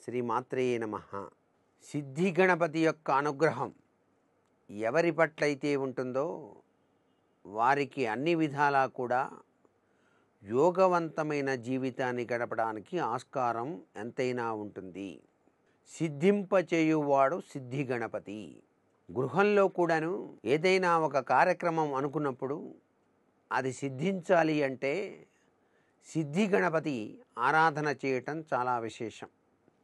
శ్రీమాత్రే నమః. సిద్ధి గణపతి యొక్క అనుగ్రహం ఎవరి పట్లయితే ఉంటుందో వారికి అన్ని విధాలా కూడా యోగవంతమైన జీవితాన్ని గడపడానికి ఆస్కారం ఎంతైనా ఉంటుంది. సిద్ధింపచేయువాడు సిద్ధి గణపతి. గృహంలో కూడాను ఏదైనా ఒక కార్యక్రమం అనుకున్నప్పుడు అది సిద్ధించాలి అంటే సిద్ధి గణపతి ఆరాధన చేయటం చాలా విశేషం.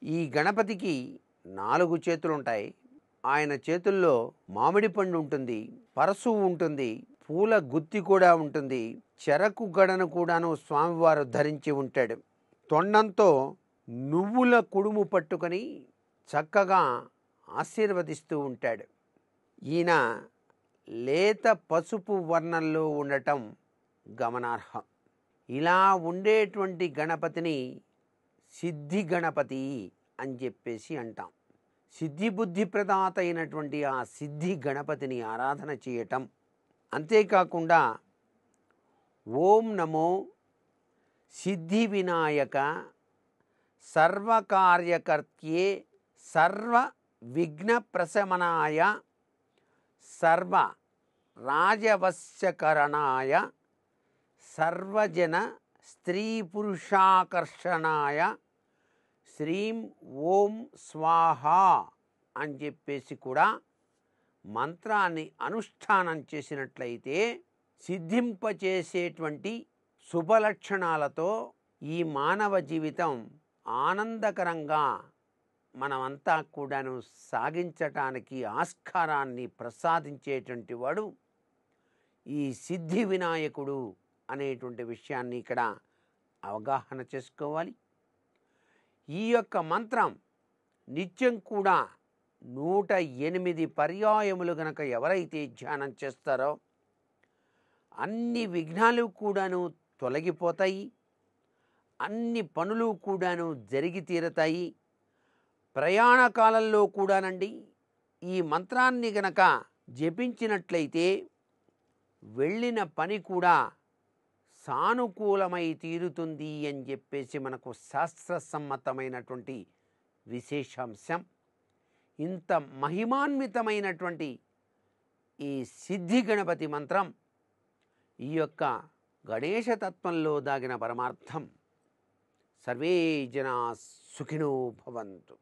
ఈ గణపతికి 4 చేతులు ఉంటాయి. ఆయన చేతుల్లో మామిడి పండు ఉంటుంది, పరసు ఉంటుంది, పూల గుత్తి కూడా ఉంటుంది, చెరకు గడను కూడాను స్వామివారు ధరించి ఉంటాడు. తొండంతో నువ్వుల కుడుము పట్టుకొని చక్కగా ఆశీర్వదిస్తూ ఉంటాడు. ఈయన లేత పసుపు వర్ణంలో ఉండటం గమనార్హం. ఇలా ఉండేటువంటి గణపతిని సిద్ధి గణపతి అని చెప్పేసి అంటాం. సిద్ధి బుద్ధి ప్రదాత అయినటువంటి ఆ సిద్ధి గణపతిని ఆరాధన చేయటం, అంతేకాకుండా ఓం నమో సిద్ధి వినాయక సర్వకార్యకర్త్యే సర్వ విఘ్న ప్రశమనాయ సర్వ రాజవశ్యకరణాయ సర్వజన స్త్రీ పురుషాకర్షణాయ శ్రీం ఓం స్వాహ అని చెప్పేసి కూడా మంత్రాన్ని అనుష్ఠానం చేసినట్లయితే సిద్ధింపచేసేటువంటి శుభలక్షణాలతో ఈ మానవ జీవితం ఆనందకరంగా మనమంతా కూడాను సాగించటానికి ఆస్కారాన్ని ప్రసాదించేటువంటి వాడు ఈ సిద్ధి వినాయకుడు అనేటువంటి విషయాన్ని ఇక్కడ అవగాహన చేసుకోవాలి. ఈ యొక్క మంత్రం నిత్యం కూడా 108 పర్యాయములు గనక ఎవరైతే ధ్యానం చేస్తారో అన్ని విఘ్నాలు కూడాను తొలగిపోతాయి, అన్ని పనులు కూడాను జరిగి తీరతాయి. ప్రయాణ కాలంలో కూడానండి ఈ మంత్రాన్ని గనక జపించినట్లయితే వెళ్ళిన పని కూడా సానుకూలమై తీరుతుంది అని చెప్పేసి మనకు శాస్త్రసమ్మతమైనటువంటి విశేషాంశం. ఇంత మహిమాన్వితమైనటువంటి ఈ సిద్ధి గణపతి మంత్రం, ఈ యొక్క గణేశతత్వంలో దాగిన పరమార్థం. సర్వే జనా సుఖినో భవంతు.